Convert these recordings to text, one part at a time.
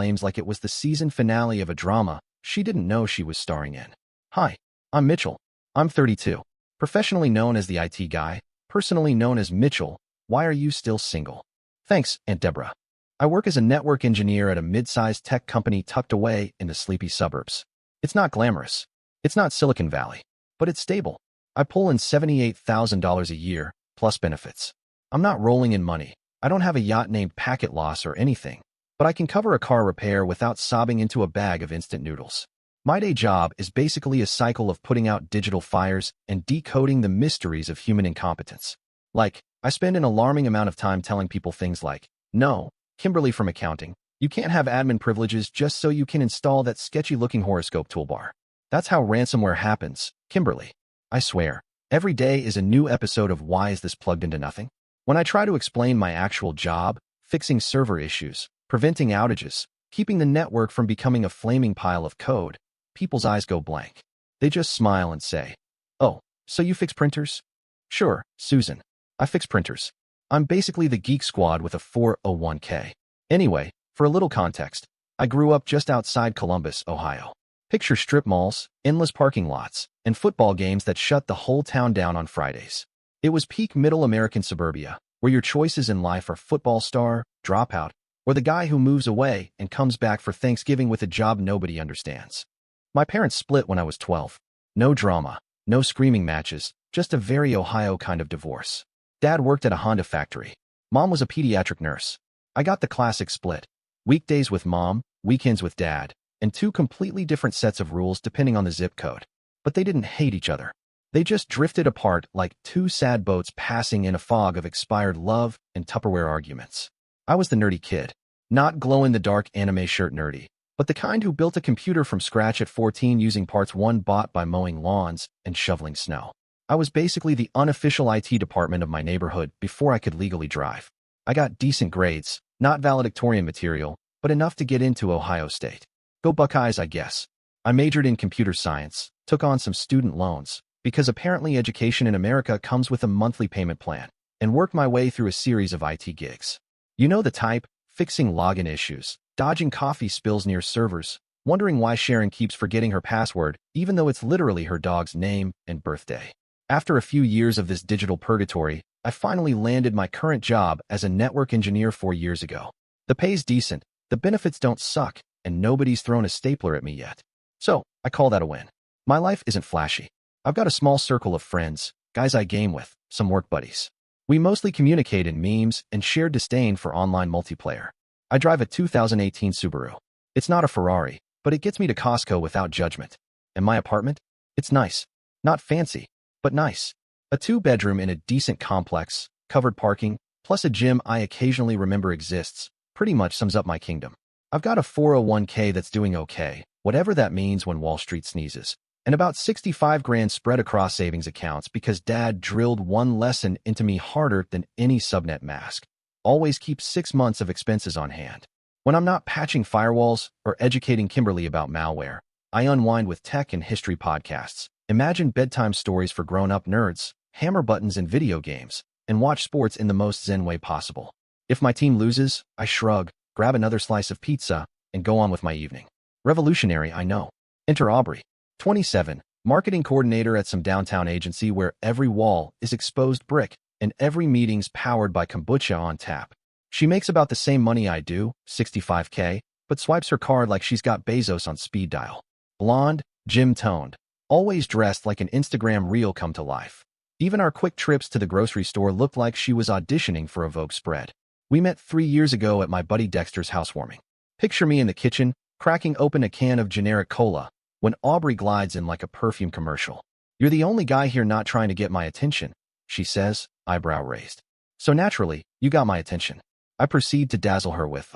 flames like it was the season finale of a drama she didn't know she was starring in. Hi, I'm Mitchell. I'm 32. Professionally known as the IT guy, personally known as Mitchell. Why are you still single? Thanks, Aunt Deborah. I work as a network engineer at a mid-sized tech company tucked away in the sleepy suburbs. It's not glamorous. It's not Silicon Valley, but it's stable. I pull in $78,000 a year, plus benefits. I'm not rolling in money. I don't have a yacht named Packet Loss or anything, but I can cover a car repair without sobbing into a bag of instant noodles. My day job is basically a cycle of putting out digital fires and decoding the mysteries of human incompetence. Like, I spend an alarming amount of time telling people things like, no, Kimberly from accounting, you can't have admin privileges just so you can install that sketchy-looking horoscope toolbar. That's how ransomware happens, Kimberly. I swear, every day is a new episode of Why Is This Plugged Into Nothing? When I try to explain my actual job, fixing server issues, preventing outages, keeping the network from becoming a flaming pile of code, people's eyes go blank. They just smile and say, oh, so you fix printers? Sure, Susan. I fix printers. I'm basically the geek squad with a 401k. Anyway, for a little context, I grew up just outside Columbus, Ohio. Picture strip malls, endless parking lots, and football games that shut the whole town down on Fridays. It was peak middle American suburbia, where your choices in life are football star, dropout, or the guy who moves away and comes back for Thanksgiving with a job nobody understands. My parents split when I was 12. No drama, no screaming matches, just a very Ohio kind of divorce. Dad worked at a Honda factory. Mom was a pediatric nurse. I got the classic split. Weekdays with mom, weekends with dad, and two completely different sets of rules depending on the zip code. But they didn't hate each other. They just drifted apart like two sad boats passing in a fog of expired love and Tupperware arguments. I was the nerdy kid. Not glow-in-the-dark anime shirt nerdy, but the kind who built a computer from scratch at 14 using parts one bought by mowing lawns and shoveling snow. I was basically the unofficial IT department of my neighborhood before I could legally drive. I got decent grades, not valedictorian material, but enough to get into Ohio State. Go Buckeyes, I guess. I majored in computer science, took on some student loans, because apparently education in America comes with a monthly payment plan, and worked my way through a series of IT gigs. You know the type, fixing login issues, dodging coffee spills near servers, wondering why Sharon keeps forgetting her password, even though it's literally her dog's name and birthday. After a few years of this digital purgatory, I finally landed my current job as a network engineer 4 years ago. The pay's decent, the benefits don't suck, and nobody's thrown a stapler at me yet. So, I call that a win. My life isn't flashy. I've got a small circle of friends, guys I game with, some work buddies. We mostly communicate in memes and share disdain for online multiplayer. I drive a 2018 Subaru. It's not a Ferrari, but it gets me to Costco without judgment. And my apartment? It's nice. Not fancy, but nice. A 2-bedroom in a decent complex, covered parking, plus a gym I occasionally remember exists, pretty much sums up my kingdom. I've got a 401k that's doing okay, whatever that means when Wall Street sneezes, and about 65 grand spread across savings accounts because Dad drilled one lesson into me harder than any subnet mask. Always keep 6 months of expenses on hand. When I'm not patching firewalls or educating Kimberly about malware, I unwind with tech and history podcasts, imagine bedtime stories for grown-up nerds, hammer buttons in video games, and watch sports in the most zen way possible. If my team loses, I shrug, grab another slice of pizza, and go on with my evening. Revolutionary, I know. Enter Aubrey, 27, marketing coordinator at some downtown agency where every wall is exposed brick and every meeting's powered by kombucha on tap. She makes about the same money I do, 65k, but swipes her card like she's got Bezos on speed dial. Blonde, gym-toned, always dressed like an Instagram reel come to life. Even our quick trips to the grocery store looked like she was auditioning for a Vogue spread. We met 3 years ago at my buddy Dexter's housewarming. Picture me in the kitchen, cracking open a can of generic cola, when Aubrey glides in like a perfume commercial. You're the only guy here not trying to get my attention, she says, eyebrow raised. So naturally, you got my attention. I proceed to dazzle her with,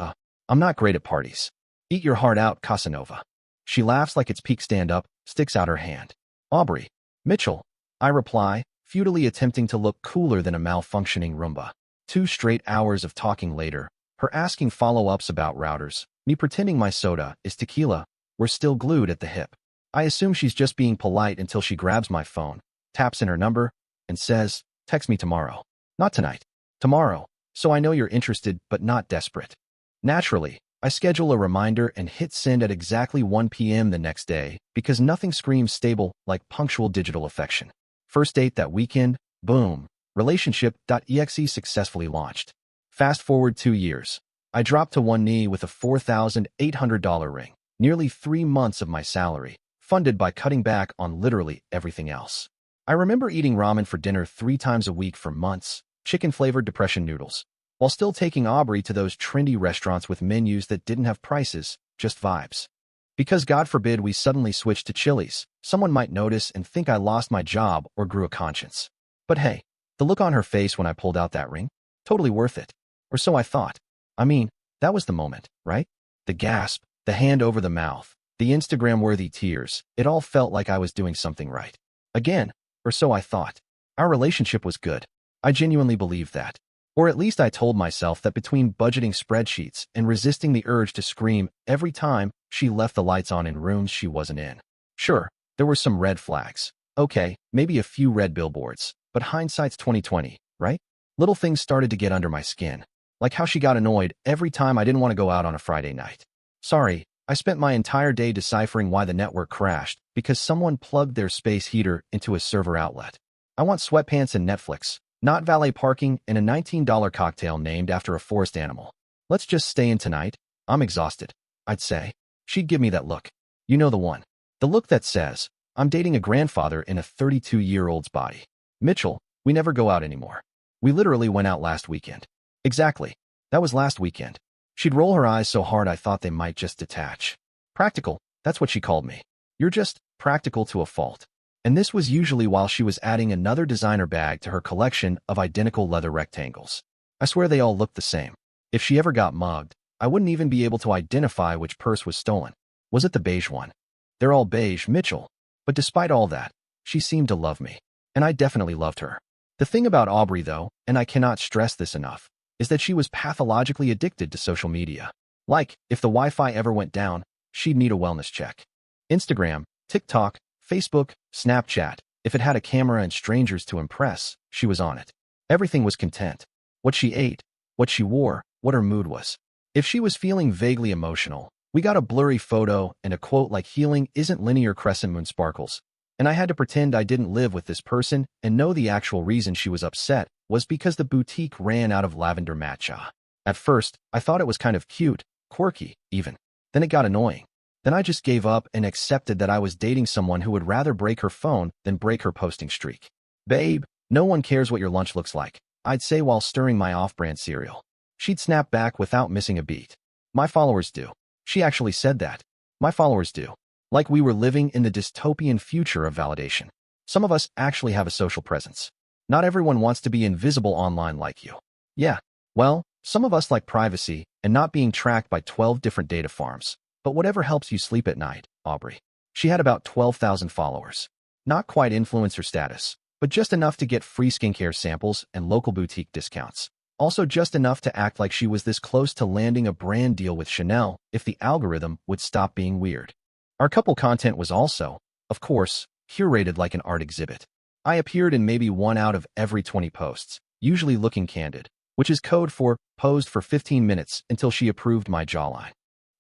I'm not great at parties. Eat your heart out, Casanova. She laughs like it's peak stand-up, sticks out her hand. Aubrey. Mitchell. I reply, futilely attempting to look cooler than a malfunctioning Roomba. 2 straight hours of talking later, her asking follow-ups about routers, me pretending my soda is tequila, we're still glued at the hip. I assume she's just being polite until she grabs my phone, taps in her number, and says, text me tomorrow. Not tonight. Tomorrow. So I know you're interested but not desperate. Naturally, I schedule a reminder and hit send at exactly 1 p.m. the next day because nothing screams stable like punctual digital affection. First date that weekend, boom, relationship.exe successfully launched. Fast forward 2 years. I dropped to one knee with a $4,800 ring, nearly 3 months of my salary, funded by cutting back on literally everything else. I remember eating ramen for dinner 3 times a week for months, chicken-flavored depression noodles, while still taking Aubrey to those trendy restaurants with menus that didn't have prices, just vibes. Because God forbid we suddenly switched to Chili's, someone might notice and think I lost my job or grew a conscience. But hey, the look on her face when I pulled out that ring? Totally worth it. Or so I thought. I mean, that was the moment, right? The gasp, the hand over the mouth, the Instagram-worthy tears, it all felt like I was doing something right. Again, or so I thought. Our relationship was good. I genuinely believed that. Or at least I told myself that between budgeting spreadsheets and resisting the urge to scream every time she left the lights on in rooms she wasn't in. Sure, there were some red flags. Okay, maybe a few red billboards, but hindsight's 2020, right? Little things started to get under my skin, like how she got annoyed every time I didn't want to go out on a Friday night. Sorry, I spent my entire day deciphering why the network crashed because someone plugged their space heater into a server outlet. I want sweatpants and Netflix, not valet parking and a $19 cocktail named after a forest animal. Let's just stay in tonight. I'm exhausted, I'd say. She'd give me that look. You know the one. The look that says, I'm dating a grandfather in a 32-year-old's body. Mitchell, we never go out anymore. We literally went out last weekend. Exactly. That was last weekend. She'd roll her eyes so hard I thought they might just detach. Practical, that's what she called me. You're just practical to a fault. And this was usually while she was adding another designer bag to her collection of identical leather rectangles. I swear they all looked the same. If she ever got mugged, I wouldn't even be able to identify which purse was stolen. Was it the beige one? They're all beige, Mitchell. But despite all that, she seemed to love me. And I definitely loved her. The thing about Aubrey, though, and I cannot stress this enough, is that she was pathologically addicted to social media. Like, if the Wi-Fi ever went down, she'd need a wellness check. Instagram, TikTok, Facebook, Snapchat, if it had a camera and strangers to impress, she was on it. Everything was content. What she ate, what she wore, what her mood was. If she was feeling vaguely emotional, we got a blurry photo and a quote like healing isn't linear crescent moon sparkles. And I had to pretend I didn't live with this person and know the actual reason she was upset was because the boutique ran out of lavender matcha. At first, I thought it was kind of cute, quirky, even. Then it got annoying. Then I just gave up and accepted that I was dating someone who would rather break her phone than break her posting streak. Babe, no one cares what your lunch looks like, I'd say while stirring my off-brand cereal. She'd snap back without missing a beat. My followers do. She actually said that. My followers do. Like we were living in the dystopian future of validation. Some of us actually have a social presence. Not everyone wants to be invisible online like you. Yeah, well, some of us like privacy and not being tracked by 12 different data farms. But whatever helps you sleep at night, Aubrey. She had about 12,000 followers. Not quite influencer status, but just enough to get free skincare samples and local boutique discounts. Also just enough to act like she was this close to landing a brand deal with Chanel if the algorithm would stop being weird. Our couple content was also, of course, curated like an art exhibit. I appeared in maybe 1 out of every 20 posts, usually looking candid, which is code for posed for 15 minutes until she approved my jawline.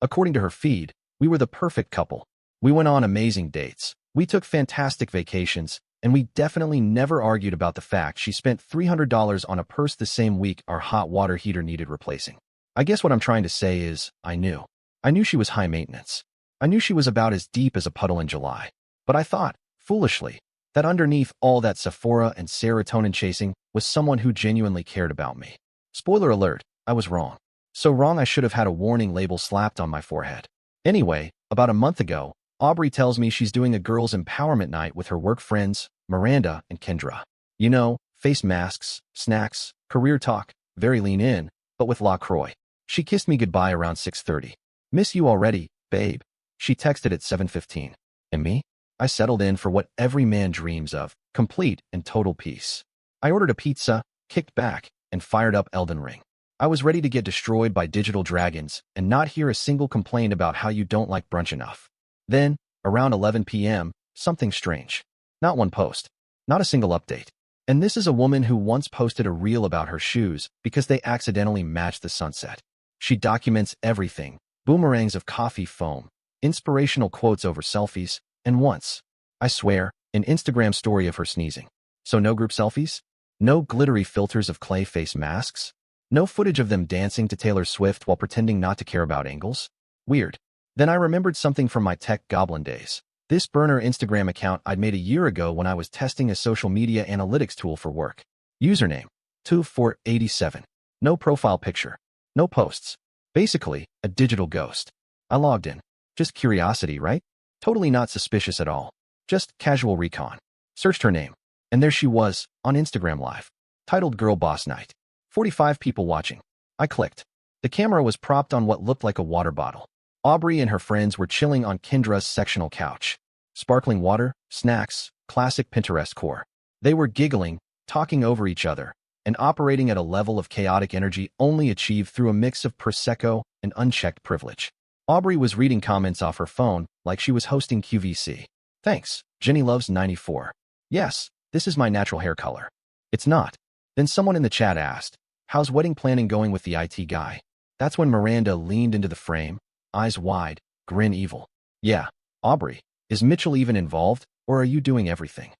According to her feed, we were the perfect couple. We went on amazing dates. We took fantastic vacations, and we definitely never argued about the fact she spent $300 on a purse the same week our hot water heater needed replacing. I guess what I'm trying to say is, I knew. I knew she was high maintenance. I knew she was about as deep as a puddle in July. But I thought, foolishly, that underneath all that Sephora and serotonin chasing was someone who genuinely cared about me. Spoiler alert, I was wrong. So wrong I should have had a warning label slapped on my forehead. Anyway, about a month ago, Aubrey tells me she's doing a girls' empowerment night with her work friends, Miranda and Kendra. You know, face masks, snacks, career talk, very lean in, but with LaCroix. She kissed me goodbye around 6:30. Miss you already, babe. She texted at 7:15. And me? I settled in for what every man dreams of, complete and total peace. I ordered a pizza, kicked back, and fired up Elden Ring. I was ready to get destroyed by digital dragons and not hear a single complaint about how you don't like brunch enough. Then, around 11 p.m., something strange. Not one post. Not a single update. And this is a woman who once posted a reel about her shoes because they accidentally matched the sunset. She documents everything, boomerangs of coffee foam, inspirational quotes over selfies, and once, I swear, an Instagram story of her sneezing. So no group selfies? No glittery filters of clay face masks? No footage of them dancing to Taylor Swift while pretending not to care about angles? Weird. Then I remembered something from my tech goblin days. This burner Instagram account I'd made a year ago when I was testing a social media analytics tool for work. Username, 2487. No profile picture. No posts. Basically, a digital ghost. I logged in. Just curiosity, right? Totally not suspicious at all. Just casual recon. Searched her name. And there she was, on Instagram Live. Titled Girl Boss Night. 45 people watching. I clicked. The camera was propped on what looked like a water bottle. Aubrey and her friends were chilling on Kendra's sectional couch. Sparkling water, snacks, classic Pinterest core. They were giggling, talking over each other, and operating at a level of chaotic energy only achieved through a mix of Prosecco and unchecked privilege. Aubrey was reading comments off her phone like she was hosting QVC. Thanks, Jenny loves 94. Yes, this is my natural hair color. It's not. Then someone in the chat asked, how's wedding planning going with the IT guy? That's when Miranda leaned into the frame, eyes wide, grin evil. Yeah, Aubrey, is Mitchell even involved, or are you doing everything?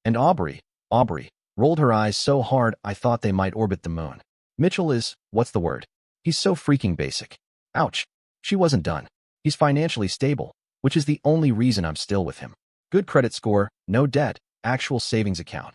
And Aubrey, rolled her eyes so hard I thought they might orbit the moon. Mitchell is, what's the word? He's so freaking basic. Ouch. She wasn't done. He's financially stable, which is the only reason I'm still with him. Good credit score, no debt, actual savings account.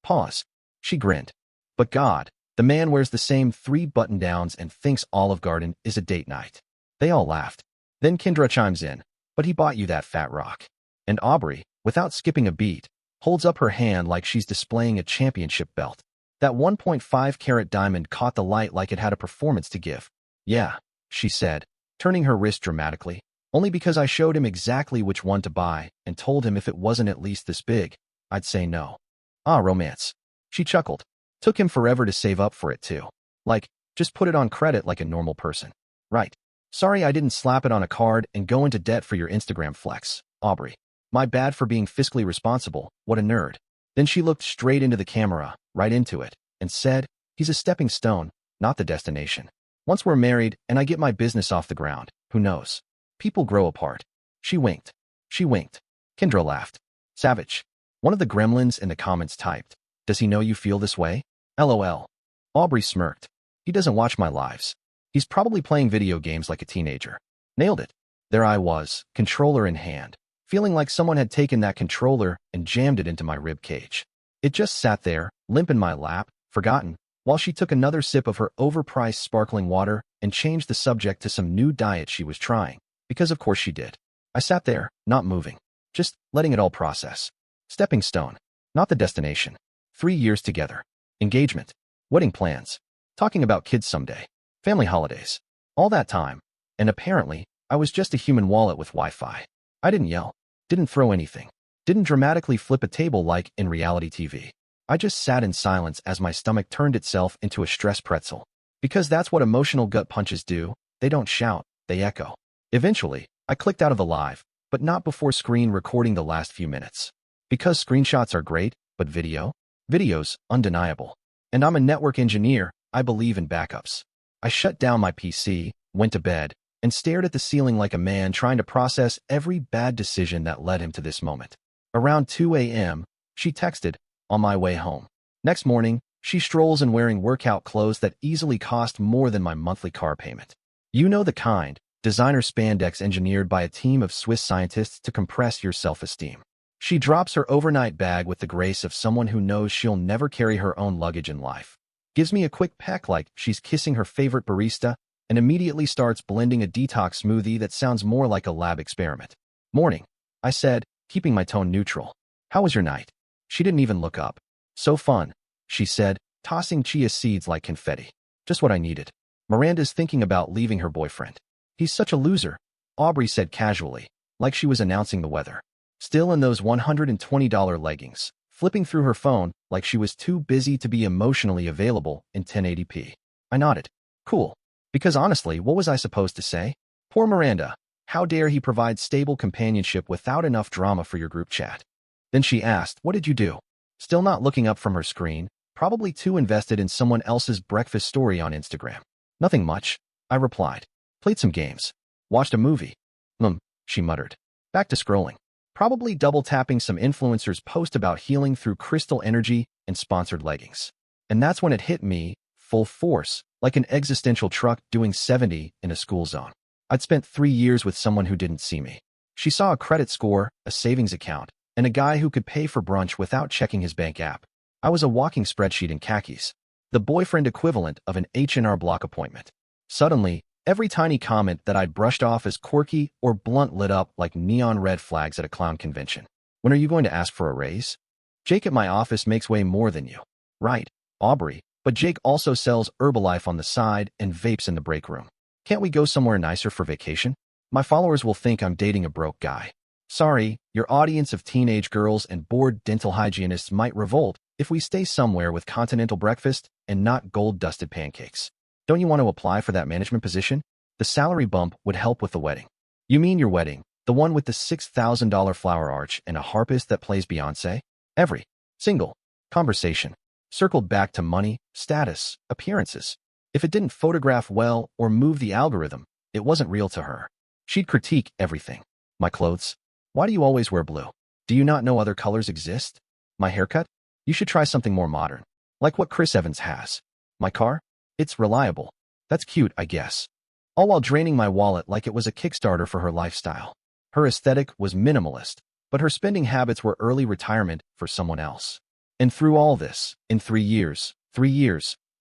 Pause. She grinned. But God, the man wears the same 3 button-downs and thinks Olive Garden is a date night. They all laughed. Then Kendra chimes in, but he bought you that fat rock. And Aubrey, without skipping a beat, holds up her hand like she's displaying a championship belt. That 1.5-carat diamond caught the light like it had a performance to give. Yeah, she said, turning her wrist dramatically, only because I showed him exactly which one to buy and told him if it wasn't at least this big, I'd say no. Ah, romance. She chuckled. Took him forever to save up for it too. Like, just put it on credit like a normal person. Right. Sorry I didn't slap it on a card and go into debt for your Instagram flex, Aubrey. My bad for being fiscally responsible, what a nerd. Then she looked straight into the camera, right into it, and said, he's a stepping stone, not the destination. Once we're married and I get my business off the ground, who knows? People grow apart. She winked. Kendra laughed. Savage. One of the gremlins in the comments typed, does he know you feel this way? LOL. Aubrey smirked. He doesn't watch my lives. He's probably playing video games like a teenager. Nailed it. There I was, controller in hand, feeling like someone had taken that controller and jammed it into my rib cage. It just sat there, limp in my lap, forgotten, while she took another sip of her overpriced sparkling water and changed the subject to some new diet she was trying, because of course she did. I sat there, not moving, just letting it all process. Stepping stone, not the destination. 3 years together. Engagement. Wedding plans. Talking about kids someday. Family holidays. All that time. And apparently, I was just a human wallet with Wi-Fi. I didn't yell. Didn't throw anything. Didn't dramatically flip a table like in reality TV. I just sat in silence as my stomach turned itself into a stress pretzel. Because that's what emotional gut punches do. They don't shout, they echo. Eventually, I clicked out of the live, but not before screen recording the last few minutes. Because screenshots are great, but video's undeniable. And I'm a network engineer, I believe in backups. I shut down my PC, went to bed, and stared at the ceiling like a man trying to process every bad decision that led him to this moment. Around 2 a.m., she texted, on my way home. Next morning, she strolls in wearing workout clothes that easily cost more than my monthly car payment. You know the kind, designer spandex engineered by a team of Swiss scientists to compress your self-esteem. She drops her overnight bag with the grace of someone who knows she'll never carry her own luggage in life. Gives me a quick peck like she's kissing her favorite barista, and immediately starts blending a detox smoothie that sounds more like a lab experiment. Morning, I said, keeping my tone neutral. How was your night? She didn't even look up. So fun, she said, tossing chia seeds like confetti. Just what I needed. Miranda's thinking about leaving her boyfriend. He's such a loser, Aubrey said casually, like she was announcing the weather. Still in those $120 leggings, flipping through her phone like she was too busy to be emotionally available in 1080p. I nodded. Cool. Because honestly, what was I supposed to say? Poor Miranda. How dare he provide stable companionship without enough drama for your group chat? Then she asked, what did you do? Still not looking up from her screen, probably too invested in someone else's breakfast story on Instagram. Nothing much, I replied. Played some games. Watched a movie. She muttered. Back to scrolling. Probably double-tapping some influencer's post about healing through crystal energy and sponsored leggings. And that's when it hit me, full force, like an existential truck doing 70 in a school zone. I'd spent 3 years with someone who didn't see me. She saw a credit score, a savings account, and a guy who could pay for brunch without checking his bank app. I was a walking spreadsheet in khakis, the boyfriend equivalent of an H&R Block appointment. Suddenly, every tiny comment that I'd brushed off as quirky or blunt lit up like neon red flags at a clown convention. When are you going to ask for a raise? Jake at my office makes way more than you. Right, Aubrey, but Jake also sells Herbalife on the side and vapes in the break room. Can't we go somewhere nicer for vacation? My followers will think I'm dating a broke guy. Sorry, your audience of teenage girls and bored dental hygienists might revolt if we stay somewhere with continental breakfast and not gold-dusted pancakes. Don't you want to apply for that management position? The salary bump would help with the wedding. You mean your wedding, the one with the $6,000 flower arch and a harpist that plays Beyoncé? Every single conversation circled back to money, status, appearances. If it didn't photograph well or move the algorithm, it wasn't real to her. She'd critique everything. My clothes? Why do you always wear blue? Do you not know other colors exist? My haircut? You should try something more modern, like what Chris Evans has. My car? It's reliable. That's cute, I guess. All while draining my wallet like it was a Kickstarter for her lifestyle. Her aesthetic was minimalist, but her spending habits were early retirement for someone else. And through all this, in 3 years,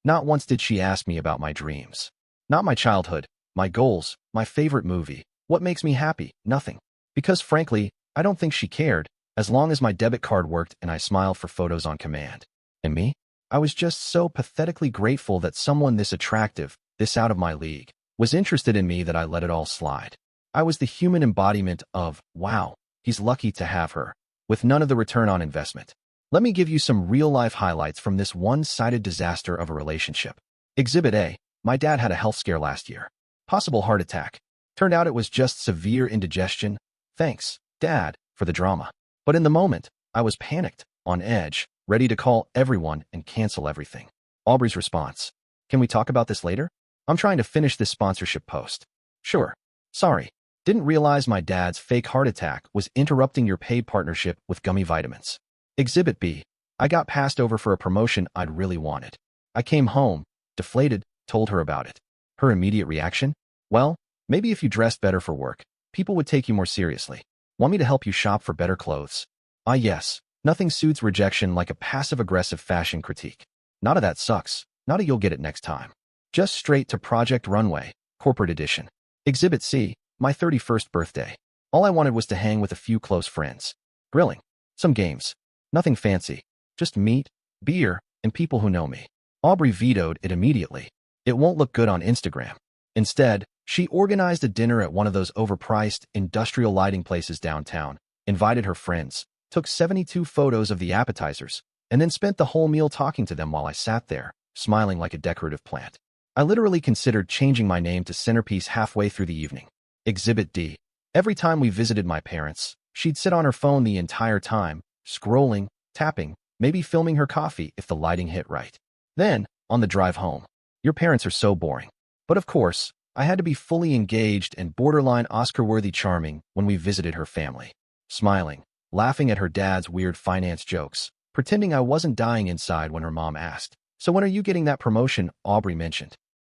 not once did she ask me about my dreams. Not my childhood, my goals, my favorite movie, what makes me happy, nothing. Because frankly, I don't think she cared, as long as my debit card worked and I smiled for photos on command. And me? I was just so pathetically grateful that someone this attractive, this out of my league, was interested in me that I let it all slide. I was the human embodiment of, wow, he's lucky to have her, with none of the return on investment. Let me give you some real-life highlights from this one-sided disaster of a relationship. Exhibit A. My dad had a health scare last year. Possible heart attack. Turned out it was just severe indigestion. Thanks, Dad, for the drama. But in the moment, I was panicked, on edge, ready to call everyone and cancel everything. Aubrey's response. Can we talk about this later? I'm trying to finish this sponsorship post. Sure. Sorry. Didn't realize my dad's fake heart attack was interrupting your paid partnership with gummy vitamins. Exhibit B. I got passed over for a promotion I'd really wanted. I came home, deflated, told her about it. Her immediate reaction? Well, maybe if you dressed better for work, people would take you more seriously. Want me to help you shop for better clothes? Ah yes, nothing suits rejection like a passive-aggressive fashion critique. Not a that sucks, not a you'll get it next time. Just straight to Project Runway, Corporate Edition. Exhibit C. My 31st birthday. All I wanted was to hang with a few close friends. Grilling. Some games. Nothing fancy. Just meat, beer, and people who know me. Aubrey vetoed it immediately. It won't look good on Instagram. Instead, she organized a dinner at one of those overpriced industrial lighting places downtown, invited her friends, took 72 photos of the appetizers, and then spent the whole meal talking to them while I sat there, smiling like a decorative plant. I literally considered changing my name to Centerpiece halfway through the evening. Exhibit D. Every time we visited my parents, she'd sit on her phone the entire time, scrolling, tapping, maybe filming her coffee if the lighting hit right. Then, on the drive home, your parents are so boring. But of course, I had to be fully engaged and borderline Oscar-worthy charming when we visited her family. Smiling, laughing at her dad's weird finance jokes, pretending I wasn't dying inside when her mom asked, "So when are you getting that promotion Aubrey mentioned?"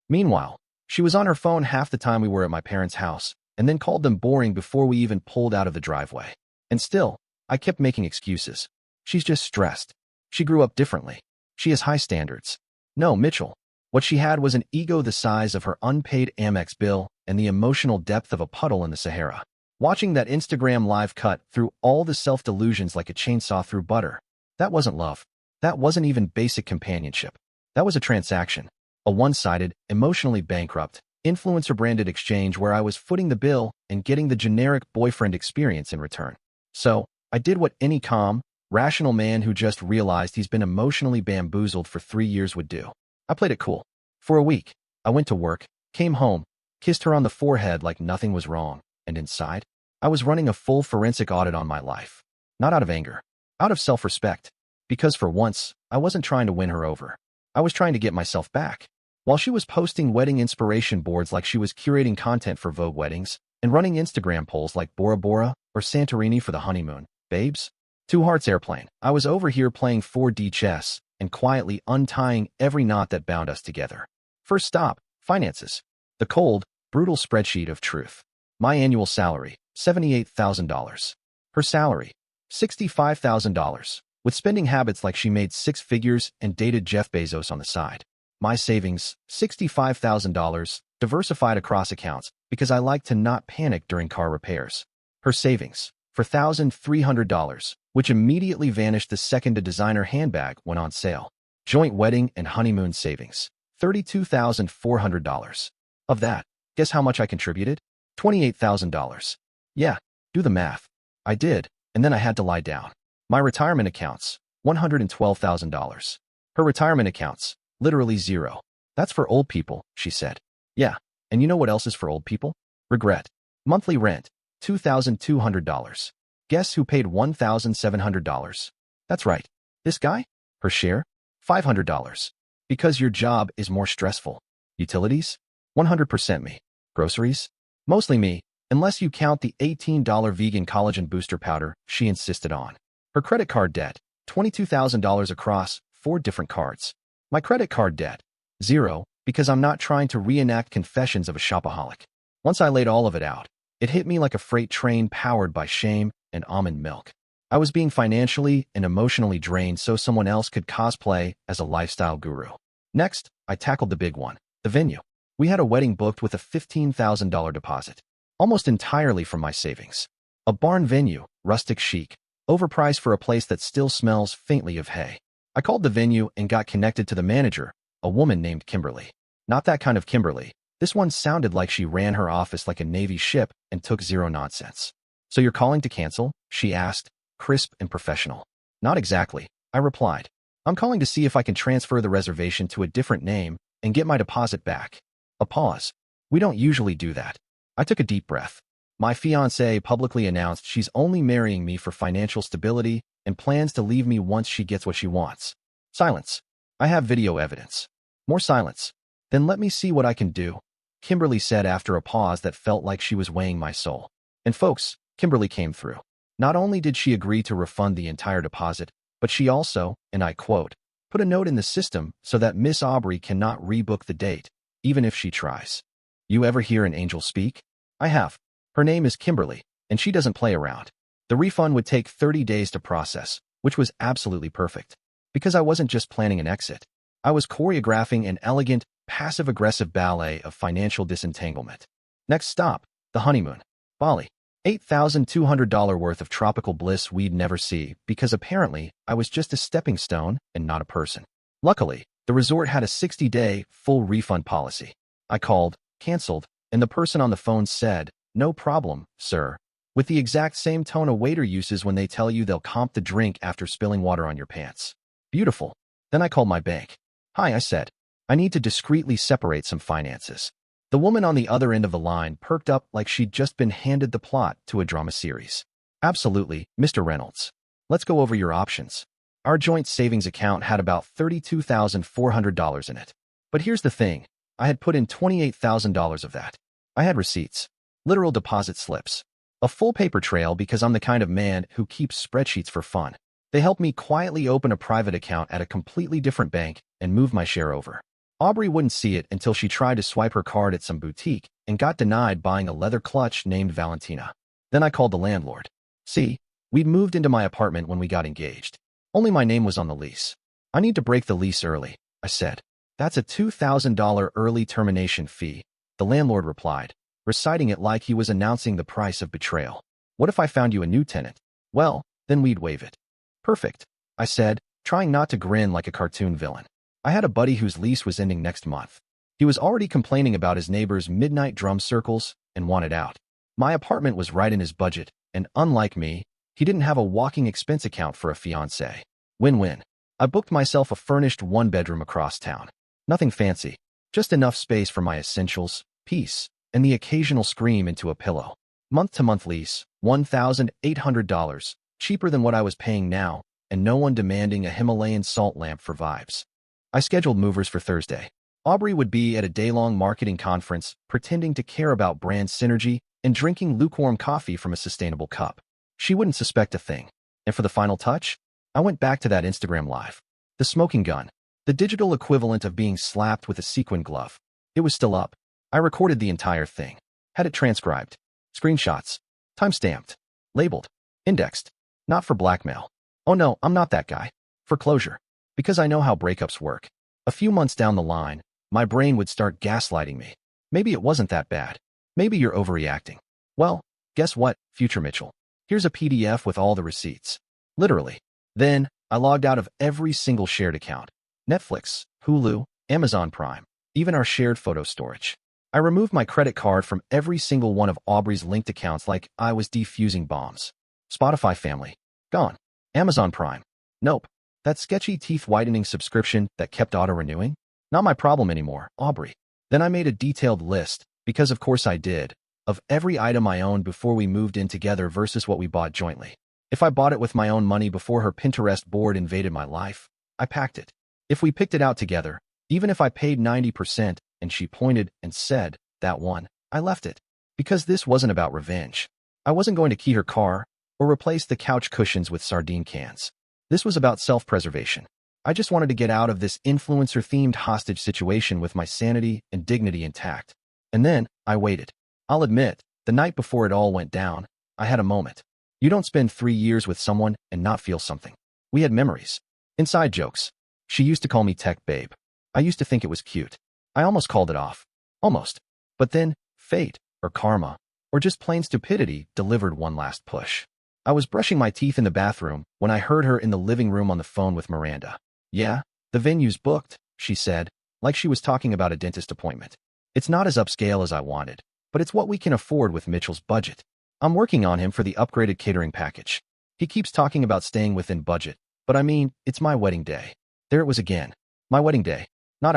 Meanwhile, she was on her phone half the time we were at my parents' house, and then called them boring before we even pulled out of the driveway. And still, I kept making excuses. She's just stressed. She grew up differently. She has high standards. No, Mitchell. What she had was an ego the size of her unpaid Amex bill and the emotional depth of a puddle in the Sahara. Watching that Instagram live cut through all the self-delusions like a chainsaw through butter. That wasn't love. That wasn't even basic companionship. That was a transaction. A one-sided, emotionally bankrupt, influencer-branded exchange where I was footing the bill and getting the generic boyfriend experience in return. So, I did what any calm, rational man who just realized he's been emotionally bamboozled for 3 years would do. I played it cool. For a week, I went to work, came home, kissed her on the forehead like nothing was wrong, and inside, I was running a full forensic audit on my life. Not out of anger, out of self-respect. Because for once, I wasn't trying to win her over. I was trying to get myself back. While she was posting wedding inspiration boards like she was curating content for Vogue weddings, and running Instagram polls like Bora Bora or Santorini for the honeymoon. Babes? Two Hearts Airplane. I was over here playing 4D chess and quietly untying every knot that bound us together. First stop, finances. The cold, brutal spreadsheet of truth. My annual salary, $78,000. Her salary, $65,000, with spending habits like she made six figures and dated Jeff Bezos on the side. My savings, $65,000, diversified across accounts because I like to not panic during car repairs. Her savings, $4,300, which immediately vanished the second a designer handbag went on sale. Joint wedding and honeymoon savings, $32,400. Of that, guess how much I contributed? $28,000. Yeah, do the math. I did, and then I had to lie down. My retirement accounts, $112,000. Her retirement accounts, literally zero. That's for old people, she said. Yeah, and you know what else is for old people? Regret. Monthly rent, $2,200. Guess who paid $1,700? That's right. This guy? Her share? $500. Because your job is more stressful. Utilities? 100% me. Groceries? Mostly me, unless you count the $18 vegan collagen booster powder she insisted on. Her credit card debt, $22,000 across 4 different cards. My credit card debt, zero, because I'm not trying to reenact confessions of a shopaholic. Once I laid all of it out, it hit me like a freight train powered by shame and almond milk. I was being financially and emotionally drained so someone else could cosplay as a lifestyle guru. Next, I tackled the big one, the venue. We had a wedding booked with a $15,000 deposit, almost entirely from my savings. A barn venue, rustic chic, overpriced for a place that still smells faintly of hay. I called the venue and got connected to the manager, a woman named Kimberly. Not that kind of Kimberly. This one sounded like she ran her office like a Navy ship and took zero nonsense. So you're calling to cancel? She asked, crisp and professional. Not exactly, I replied. I'm calling to see if I can transfer the reservation to a different name and get my deposit back. A pause. We don't usually do that. I took a deep breath. My fiancée publicly announced she's only marrying me for financial stability and plans to leave me once she gets what she wants. Silence. I have video evidence. More silence. Then let me see what I can do, Kimberly said after a pause that felt like she was weighing my soul. And folks, Kimberly came through. Not only did she agree to refund the entire deposit, but she also, and I quote, put a note in the system so that Miss Aubrey cannot rebook the date, even if she tries. You ever hear an angel speak? I have. Her name is Kimberly, and she doesn't play around. The refund would take 30 days to process, which was absolutely perfect. Because I wasn't just planning an exit. I was choreographing an elegant, passive-aggressive ballet of financial disentanglement. Next stop, the honeymoon. Bali. $8,200 worth of tropical bliss we'd never see because apparently I was just a stepping stone and not a person. Luckily, the resort had a 60-day full refund policy. I called, canceled, and the person on the phone said, "No problem, sir," with the exact same tone a waiter uses when they tell you they'll comp the drink after spilling water on your pants. Beautiful. Then I called my bank. "Hi," I said. "I need to discreetly separate some finances." The woman on the other end of the line perked up like she'd just been handed the plot to a drama series. "Absolutely, Mr. Reynolds. Let's go over your options." Our joint savings account had about $32,400 in it. But here's the thing. I had put in $28,000 of that. I had receipts. Literal deposit slips. A full paper trail because I'm the kind of man who keeps spreadsheets for fun. They helped me quietly open a private account at a completely different bank and move my share over. Aubrey wouldn't see it until she tried to swipe her card at some boutique and got denied buying a leather clutch named Valentina. Then I called the landlord. See, we'd moved into my apartment when we got engaged. Only my name was on the lease. "I need to break the lease early," I said. "That's a $2,000 early termination fee," the landlord replied, reciting it like he was announcing the price of betrayal. "What if I found you a new tenant?" "Well, then we'd waive it." "Perfect," I said, trying not to grin like a cartoon villain. I had a buddy whose lease was ending next month. He was already complaining about his neighbor's midnight drum circles and wanted out. My apartment was right in his budget, and unlike me, he didn't have a walking expense account for a fiancé. Win-win. I booked myself a furnished one-bedroom across town. Nothing fancy, just enough space for my essentials, peace, and the occasional scream into a pillow. Month-to-month lease, $1,800, cheaper than what I was paying now, and no one demanding a Himalayan salt lamp for vibes. I scheduled movers for Thursday. Aubrey would be at a day-long marketing conference, pretending to care about brand synergy and drinking lukewarm coffee from a sustainable cup. She wouldn't suspect a thing. And for the final touch, I went back to that Instagram live. The smoking gun. The digital equivalent of being slapped with a sequin glove. It was still up. I recorded the entire thing. Had it transcribed. Screenshots. Time-stamped. Labeled. Indexed. Not for blackmail. Oh no, I'm not that guy. For closure. Because I know how breakups work. A few months down the line, my brain would start gaslighting me. Maybe it wasn't that bad. Maybe you're overreacting. Well, guess what, future Mitchell? Here's a PDF with all the receipts. Literally. Then, I logged out of every single shared account. Netflix, Hulu, Amazon Prime, even our shared photo storage. I removed my credit card from every single one of Aubrey's linked accounts like I was defusing bombs. Spotify family. Gone. Amazon Prime. Nope. That sketchy teeth-whitening subscription that kept auto-renewing? Not my problem anymore, Aubrey. Then I made a detailed list, because of course I did, of every item I owned before we moved in together versus what we bought jointly. If I bought it with my own money before her Pinterest board invaded my life, I packed it. If we picked it out together, even if I paid 90% and she pointed and said, that one, I left it. Because this wasn't about revenge. I wasn't going to key her car or replace the couch cushions with sardine cans. This was about self-preservation. I just wanted to get out of this influencer-themed hostage situation with my sanity and dignity intact. And then, I waited. I'll admit, the night before it all went down, I had a moment. You don't spend 3 years with someone and not feel something. We had memories. Inside jokes. She used to call me Tech Babe. I used to think it was cute. I almost called it off. Almost. But then, fate, or karma, or just plain stupidity delivered one last push. I was brushing my teeth in the bathroom when I heard her in the living room on the phone with Miranda. Yeah, the venue's booked, she said, like she was talking about a dentist appointment. It's not as upscale as I wanted, but it's what we can afford with Mitchell's budget. I'm working on him for the upgraded catering package. He keeps talking about staying within budget, but I mean, it's my wedding day. There it was again. My wedding day. Not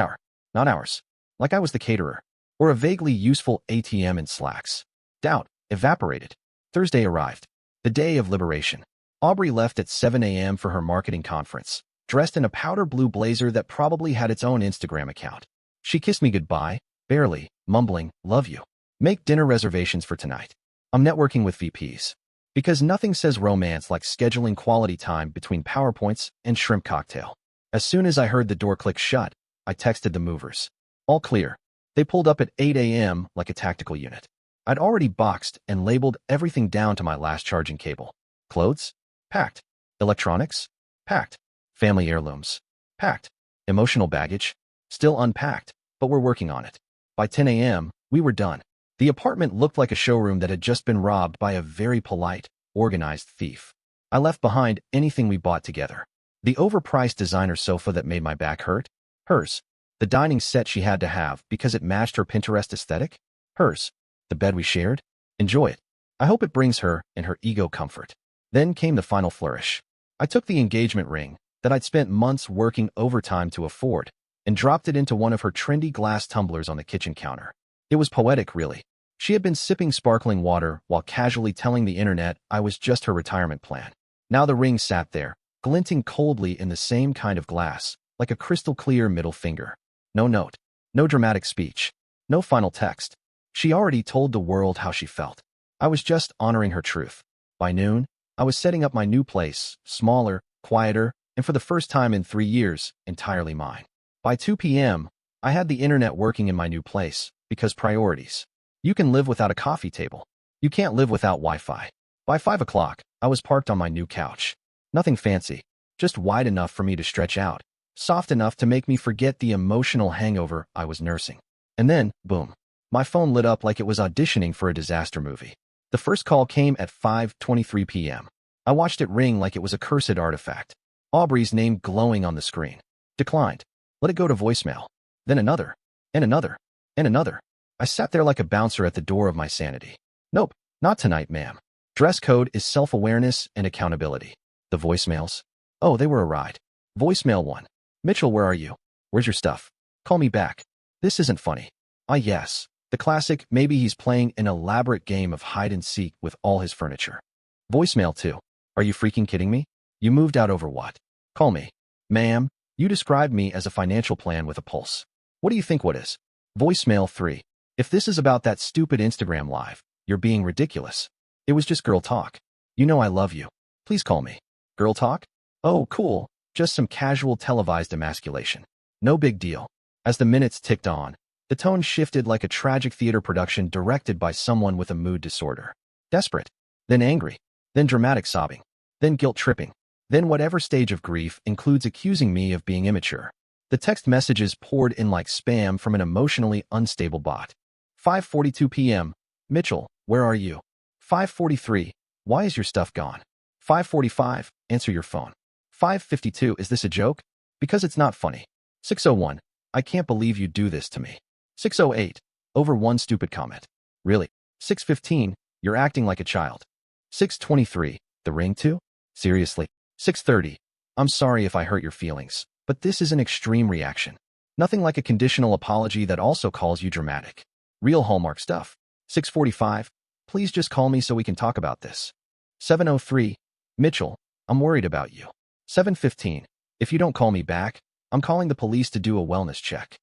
ours. Like I was the caterer. Or a vaguely useful ATM in slacks. Doubt. Evaporated. Thursday arrived. The day of liberation. Aubrey left at 7 a.m. for her marketing conference, dressed in a powder blue blazer that probably had its own Instagram account. She kissed me goodbye, barely, mumbling, love you. Make dinner reservations for tonight. I'm networking with VPs. Because nothing says romance like scheduling quality time between PowerPoints and shrimp cocktail. As soon as I heard the door click shut, I texted the movers. All clear. They pulled up at 8 a.m. like a tactical unit. I'd already boxed and labeled everything down to my last charging cable. Clothes? Packed. Electronics? Packed. Family heirlooms? Packed. Emotional baggage? Still unpacked, but we're working on it. By 10 a.m., we were done. The apartment looked like a showroom that had just been robbed by a very polite, organized thief. I left behind anything we bought together. The overpriced designer sofa that made my back hurt? Hers. The dining set she had to have because it matched her Pinterest aesthetic? Hers. The bed we shared? Enjoy it. I hope it brings her and her ego comfort. Then came the final flourish. I took the engagement ring that I'd spent months working overtime to afford and dropped it into one of her trendy glass tumblers on the kitchen counter. It was poetic, really. She had been sipping sparkling water while casually telling the internet I was just her retirement plan. Now the ring sat there, glinting coldly in the same kind of glass, like a crystal-clear middle finger. No note. No dramatic speech. No final text. She already told the world how she felt. I was just honoring her truth. By noon, I was setting up my new place, smaller, quieter, and for the first time in 3 years, entirely mine. By 2 p.m., I had the internet working in my new place, because priorities. You can live without a coffee table. You can't live without Wi-Fi. By 5 o'clock, I was parked on my new couch. Nothing fancy, just wide enough for me to stretch out, soft enough to make me forget the emotional hangover I was nursing. And then, boom. My phone lit up like it was auditioning for a disaster movie. The first call came at 5:23 p.m. I watched it ring like it was a cursed artifact. Aubrey's name glowing on the screen. Declined. Let it go to voicemail. Then another. And another. And another. I sat there like a bouncer at the door of my sanity. Nope, not tonight, ma'am. Dress code is self-awareness and accountability. The voicemails? Oh, they were a ride. Voicemail 1. Mitchell, where are you? Where's your stuff? Call me back. This isn't funny. Ah, yes. The classic, maybe he's playing an elaborate game of hide-and-seek with all his furniture. Voicemail 2. Are you freaking kidding me? You moved out over what? Call me. Ma'am, you described me as a financial plan with a pulse. What do you think what is? Voicemail 3. If this is about that stupid Instagram live, You're being ridiculous. It was just girl talk. You know I love you. Please call me. Girl talk? Oh, cool. Just some casual televised emasculation. No big deal. As the minutes ticked on, the tone shifted like a tragic theater production directed by someone with a mood disorder. Desperate, then angry, then dramatic sobbing, then guilt-tripping, then whatever stage of grief includes accusing me of being immature. The text messages poured in like spam from an emotionally unstable bot. 5:42 p.m. Mitchell, where are you? 5:43. Why is your stuff gone? 5:45. Answer your phone. 5:52. Is this a joke? Because it's not funny. 6:01. I can't believe you do this to me. 6:08. Over one stupid comment. Really? 6:15. You're acting like a child. 6:23. The ring too? Seriously? 6:30. I'm sorry if I hurt your feelings, but this is an extreme reaction. Nothing like a conditional apology that also calls you dramatic. Real Hallmark stuff. 6:45. Please just call me so we can talk about this. 7:03. Mitchell, I'm worried about you. 7:15. If you don't call me back, I'm calling the police to do a wellness check.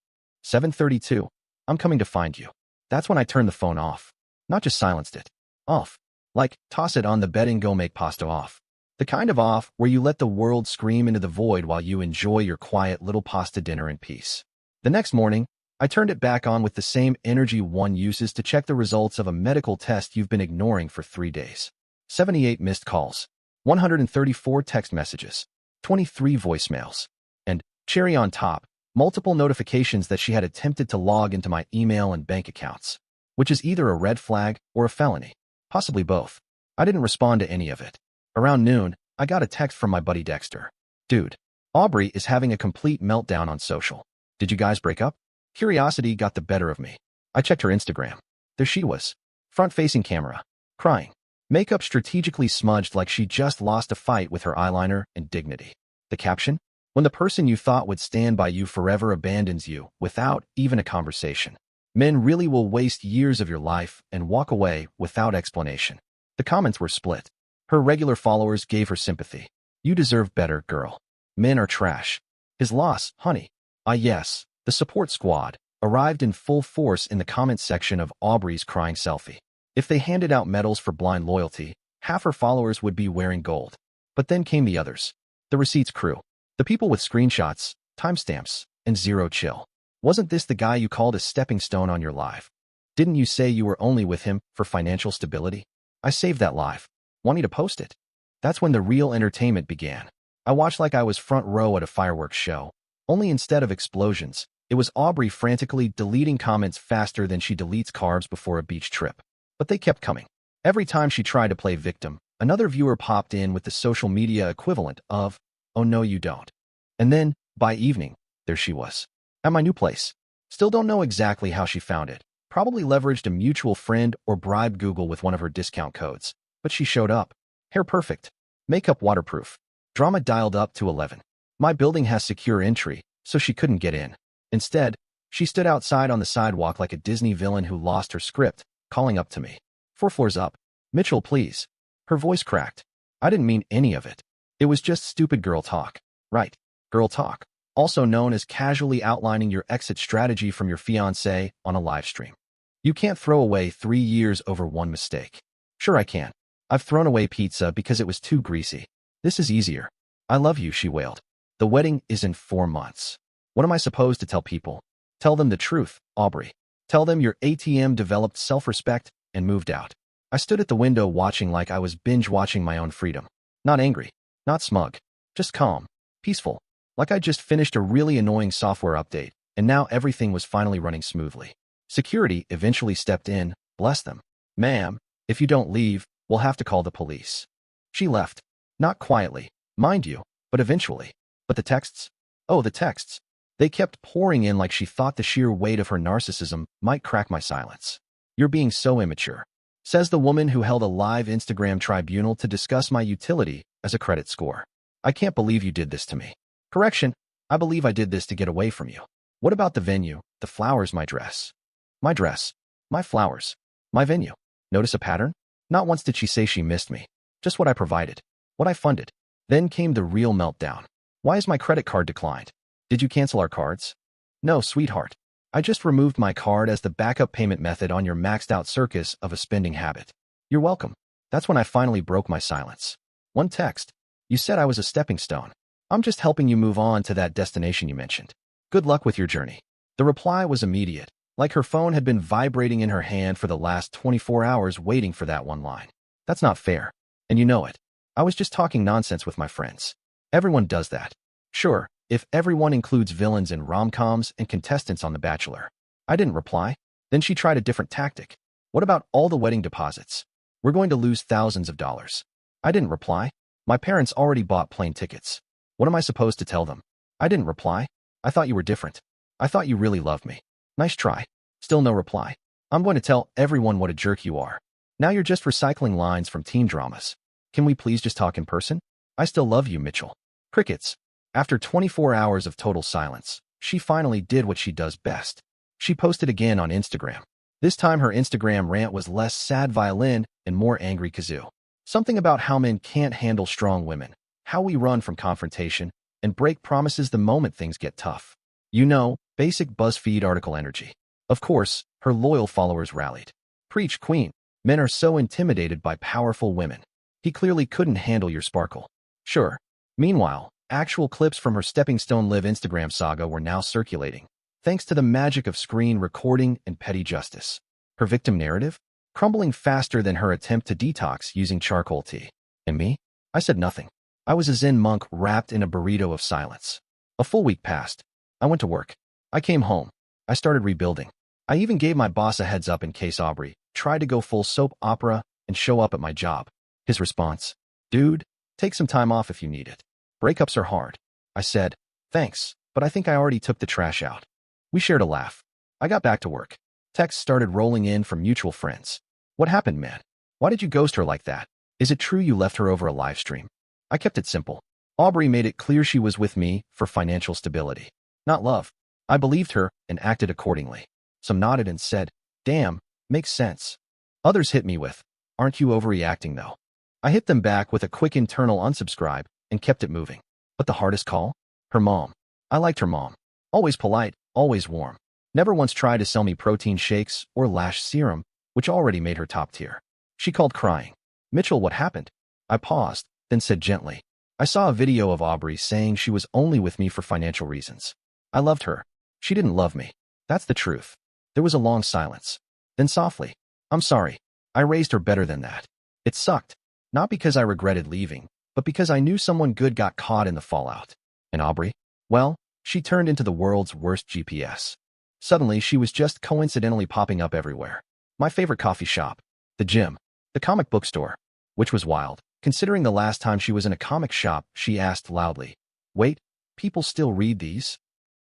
7:32. I'm coming to find you. That's when I turned the phone off. Not just silenced it. Off. Like, toss it on the bed and go make pasta off. The kind of off where you let the world scream into the void while you enjoy your quiet little pasta dinner in peace. The next morning, I turned it back on with the same energy one uses to check the results of a medical test you've been ignoring for 3 days. 78 missed calls, 134 text messages, 23 voicemails, and, cherry on top, multiple notifications that she had attempted to log into my email and bank accounts, which is either a red flag or a felony, possibly both. I didn't respond to any of it. Around noon, I got a text from my buddy Dexter. Dude, Aubrey is having a complete meltdown on social. Did you guys break up? Curiosity got the better of me. I checked her Instagram. There she was, front-facing camera, crying. Makeup strategically smudged like she just lost a fight with her eyeliner and dignity. The caption? When the person you thought would stand by you forever abandons you without even a conversation. Men really will waste years of your life and walk away without explanation. The comments were split. Her regular followers gave her sympathy. You deserve better, girl. Men are trash. His loss, honey. Yes. The support squad arrived in full force in the comments section of Aubrey's crying selfie. If they handed out medals for blind loyalty, half her followers would be wearing gold. But then came the others. The receipts crew. The people with screenshots, timestamps, and zero chill. Wasn't this the guy you called a stepping stone on your life? Didn't you say you were only with him for financial stability? I saved that live. Want me to post it? That's when the real entertainment began. I watched like I was front row at a fireworks show. Only instead of explosions, it was Aubrey frantically deleting comments faster than she deletes carbs before a beach trip. But they kept coming. Every time she tried to play victim, another viewer popped in with the social media equivalent of, "Oh no you don't." And then, by evening, there she was. At my new place. Still don't know exactly how she found it. Probably leveraged a mutual friend or bribed Google with one of her discount codes. But she showed up. Hair perfect. Makeup waterproof. Drama dialed up to 11. My building has secure entry, so she couldn't get in. Instead, she stood outside on the sidewalk like a Disney villain who lost her script, calling up to me. 4 floors up. Mitchell, please. Her voice cracked. I didn't mean any of it. It was just stupid girl talk. Right. Girl talk. Also known as casually outlining your exit strategy from your fiancé on a live stream. You can't throw away 3 years over one mistake. Sure I can. I've thrown away pizza because it was too greasy. This is easier. I love you, she wailed. The wedding is in 4 months. What am I supposed to tell people? Tell them the truth, Aubrey. Tell them your ATM developed self-respect and moved out. I stood at the window watching like I was binge-watching my own freedom. Not angry. Not smug. Just calm. Peaceful. Like I just finished a really annoying software update, and now everything was finally running smoothly. Security eventually stepped in, bless them. Ma'am, if you don't leave, we'll have to call the police. She left. Not quietly, mind you, but eventually. But the texts? Oh, the texts. They kept pouring in like she thought the sheer weight of her narcissism might crack my silence. You're being so immature, says the woman who held a live Instagram tribunal to discuss my utility as a credit score. I can't believe you did this to me. Correction, I believe I did this to get away from you. What about the venue, the flowers, my dress? My dress, my flowers, my venue. Notice a pattern? Not once did she say she missed me. Just what I provided, what I funded. Then came the real meltdown. Why is my credit card declined? Did you cancel our cards? No, sweetheart. I just removed my card as the backup payment method on your maxed out circus of a spending habit. You're welcome. That's when I finally broke my silence. One text. You said I was a stepping stone. I'm just helping you move on to that destination you mentioned. Good luck with your journey. The reply was immediate, like her phone had been vibrating in her hand for the last 24 hours waiting for that one line. That's not fair. And you know it. I was just talking nonsense with my friends. Everyone does that. Sure, if everyone includes villains in rom-coms and contestants on The Bachelor. I didn't reply. Then she tried a different tactic. What about all the wedding deposits? We're going to lose thousands of dollars. I didn't reply. My parents already bought plane tickets. What am I supposed to tell them? I didn't reply. I thought you were different. I thought you really loved me. Nice try. Still no reply. I'm going to tell everyone what a jerk you are. Now you're just recycling lines from teen dramas. Can we please just talk in person? I still love you, Mitchell. Crickets. After 24 hours of total silence, she finally did what she does best. She posted again on Instagram. This time her Instagram rant was less sad violin and more angry kazoo. Something about how men can't handle strong women, how we run from confrontation, and break promises the moment things get tough. You know, basic BuzzFeed article energy. Of course, her loyal followers rallied. Preach, queen. Men are so intimidated by powerful women. He clearly couldn't handle your sparkle. Sure. Meanwhile, actual clips from her Stepping Stone Live Instagram saga were now circulating, thanks to the magic of screen recording and petty justice. Her victim narrative? Crumbling faster than her attempt to detox using charcoal tea. And me? I said nothing. I was a Zen monk wrapped in a burrito of silence. A full week passed. I went to work. I came home. I started rebuilding. I even gave my boss a heads up in case Aubrey tried to go full soap opera and show up at my job. His response, dude, take some time off if you need it. Breakups are hard. I said, thanks, but I think I already took the trash out. We shared a laugh. I got back to work. Texts started rolling in from mutual friends. What happened, man? Why did you ghost her like that? Is it true you left her over a live stream? I kept it simple. Aubrey made it clear she was with me for financial stability, not love. I believed her and acted accordingly. Some nodded and said, damn, makes sense. Others hit me with, aren't you overreacting though? I hit them back with a quick internal unsubscribe and kept it moving. But the hardest call? Her mom. I liked her mom. Always polite, always warm. Never once tried to sell me protein shakes or lash serum, which already made her top tier. She called crying. Mitchell, what happened? I paused, then said gently, I saw a video of Aubrey saying she was only with me for financial reasons. I loved her. She didn't love me. That's the truth. There was a long silence. Then softly, I'm sorry. I raised her better than that. It sucked. Not because I regretted leaving, but because I knew someone good got caught in the fallout. And Aubrey? Well, she turned into the world's worst GPS. Suddenly, she was just coincidentally popping up everywhere. My favorite coffee shop, the gym, the comic book store, which was wild. Considering the last time she was in a comic shop, she asked loudly, wait, people still read these?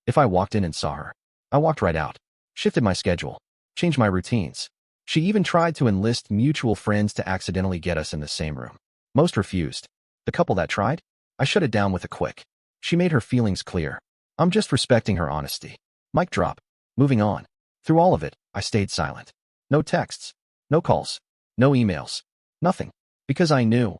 If I walked in and saw her, I walked right out, shifted my schedule, changed my routines. She even tried to enlist mutual friends to accidentally get us in the same room. Most refused. The couple that tried, I shut it down with a quick. She made her feelings clear. I'm just respecting her honesty. Mic drop. Moving on. Through all of it, I stayed silent. No texts, no calls, no emails, nothing. Because I knew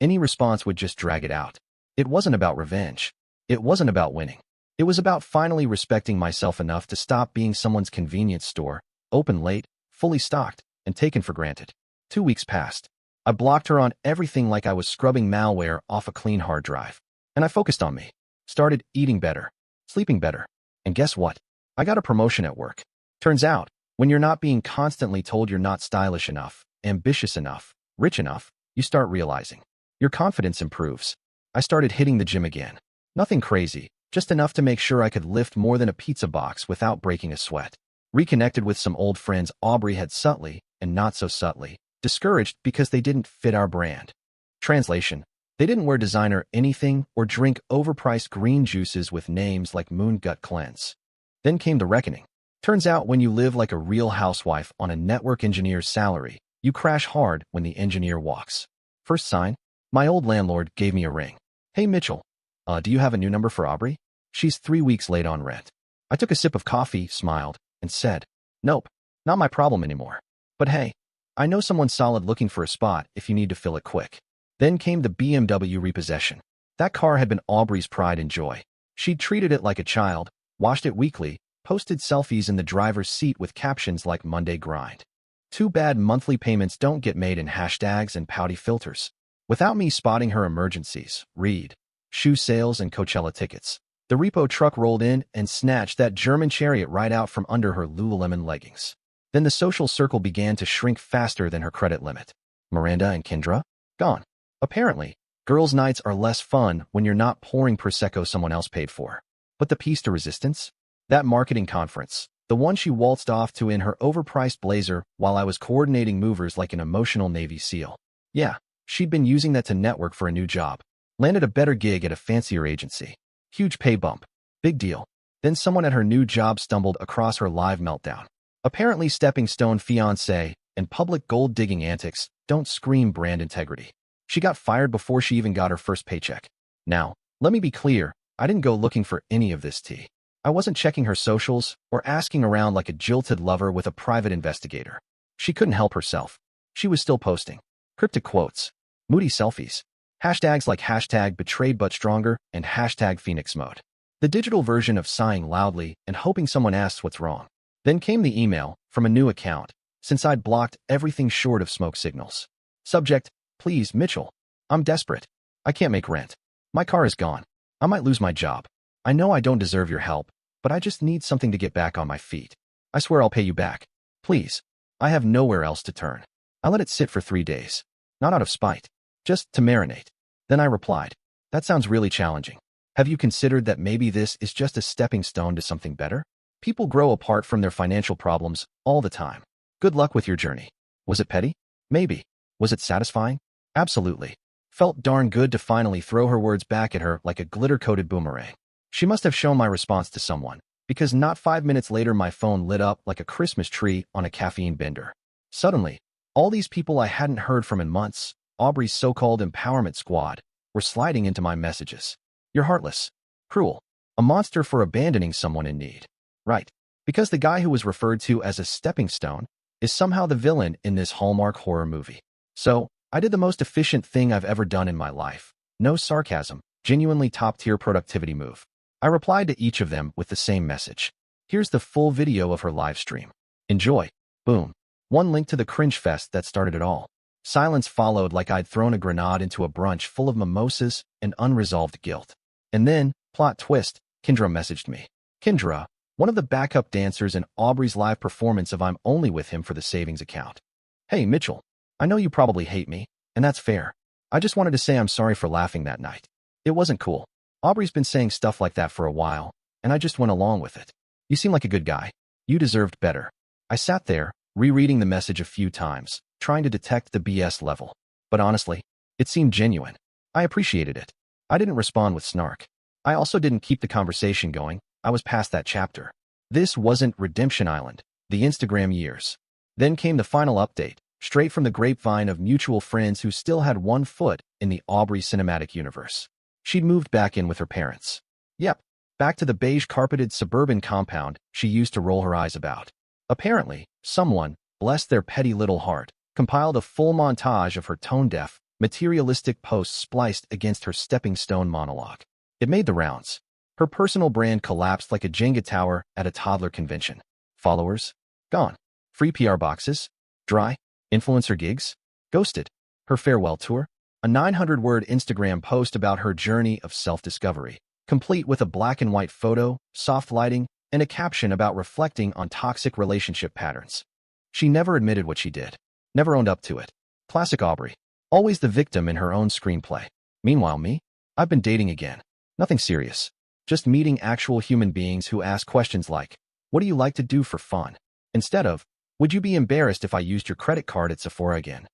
any response would just drag it out. It wasn't about revenge. It wasn't about winning. It was about finally respecting myself enough to stop being someone's convenience store, open late, fully stocked, and taken for granted. 2 weeks passed. I blocked her on everything like I was scrubbing malware off a clean hard drive. And I focused on me. Started eating better, sleeping better. And guess what? I got a promotion at work. Turns out, when you're not being constantly told you're not stylish enough, ambitious enough, rich enough, you start realizing. Your confidence improves. I started hitting the gym again. Nothing crazy, just enough to make sure I could lift more than a pizza box without breaking a sweat. Reconnected with some old friends Aubrey had subtly, and not so subtly, discouraged because they didn't fit our brand. Translation: they didn't wear designer anything or drink overpriced green juices with names like Moon Gut Cleanse. Then came the reckoning. Turns out when you live like a real housewife on a network engineer's salary, you crash hard when the engineer walks. First sign, my old landlord gave me a ring. Hey Mitchell, do you have a new number for Aubrey? She's 3 weeks late on rent. I took a sip of coffee, smiled, and said, nope, not my problem anymore. But hey, I know someone solid looking for a spot if you need to fill it quick. Then came the BMW repossession. That car had been Aubrey's pride and joy. She'd treated it like a child, washed it weekly, posted selfies in the driver's seat with captions like Monday grind. Too bad monthly payments don't get made in hashtags and pouty filters. Without me spotting her emergencies, read, shoe sales and Coachella tickets. The repo truck rolled in and snatched that German chariot right out from under her Lululemon leggings. Then the social circle began to shrink faster than her credit limit. Miranda and Kendra? Gone. Apparently, girls' nights are less fun when you're not pouring Prosecco someone else paid for. But the piece de resistance? That marketing conference, the one she waltzed off to in her overpriced blazer while I was coordinating movers like an emotional Navy SEAL. Yeah, she'd been using that to network for a new job. Landed a better gig at a fancier agency. Huge pay bump. Big deal. Then someone at her new job stumbled across her live meltdown. Apparently stepping stone fiancé and public gold-digging antics don't scream brand integrity. She got fired before she even got her first paycheck. Now, let me be clear, I didn't go looking for any of this tea. I wasn't checking her socials or asking around like a jilted lover with a private investigator. She couldn't help herself. She was still posting cryptic quotes, moody selfies, hashtags like hashtag betrayed but stronger and hashtag Phoenix mode. The digital version of sighing loudly and hoping someone asks what's wrong. Then came the email from a new account, since I'd blocked everything short of smoke signals. Subject, please, Mitchell. I'm desperate. I can't make rent. My car is gone. I might lose my job. I know I don't deserve your help, but I just need something to get back on my feet. I swear I'll pay you back. Please. I have nowhere else to turn. I let it sit for 3 days. Not out of spite. Just to marinate. Then I replied, that sounds really challenging. Have you considered that maybe this is just a stepping stone to something better? People grow apart from their financial problems all the time. Good luck with your journey. Was it petty? Maybe. Was it satisfying? Absolutely. Felt darn good to finally throw her words back at her like a glitter-coated boomerang. She must have shown my response to someone, because not 5 minutes later my phone lit up like a Christmas tree on a caffeine bender. Suddenly, all these people I hadn't heard from in months, Aubrey's so-called empowerment squad, were sliding into my messages. You're heartless. Cruel. A monster for abandoning someone in need. Right. Because the guy who was referred to as a stepping stone is somehow the villain in this Hallmark horror movie. So, I did the most efficient thing I've ever done in my life. No sarcasm. Genuinely top-tier productivity move. I replied to each of them with the same message. Here's the full video of her live stream. Enjoy. Boom. One link to the cringe fest that started it all. Silence followed like I'd thrown a grenade into a brunch full of mimosas and unresolved guilt. And then, plot twist, Kendra messaged me. Kendra, one of the backup dancers in Aubrey's live performance of I'm Only With Him for the savings account. Hey, Mitchell. I know you probably hate me, and that's fair. I just wanted to say I'm sorry for laughing that night. It wasn't cool. Aubrey's been saying stuff like that for a while, and I just went along with it. You seem like a good guy. You deserved better. I sat there, rereading the message a few times, trying to detect the BS level. But honestly, it seemed genuine. I appreciated it. I didn't respond with snark. I also didn't keep the conversation going. I was past that chapter. This wasn't Redemption Island, the Instagram years. Then came the final update, straight from the grapevine of mutual friends who still had one foot in the Aubrey cinematic universe. She'd moved back in with her parents. Yep, back to the beige-carpeted suburban compound she used to roll her eyes about. Apparently, someone, bless their petty little heart, compiled a full montage of her tone-deaf, materialistic posts spliced against her stepping stone monologue. It made the rounds. Her personal brand collapsed like a Jenga tower at a toddler convention. Followers? Gone. Free PR boxes? Dry. Influencer gigs? Ghosted. Her farewell tour? A 900-word Instagram post about her journey of self-discovery, complete with a black-and-white photo, soft lighting, and a caption about reflecting on toxic relationship patterns. She never admitted what she did. Never owned up to it. Classic Aubrey. Always the victim in her own screenplay. Meanwhile, me? I've been dating again. Nothing serious. Just meeting actual human beings who ask questions like, what do you like to do for fun? Instead of, would you be embarrassed if I used your credit card at Sephora again?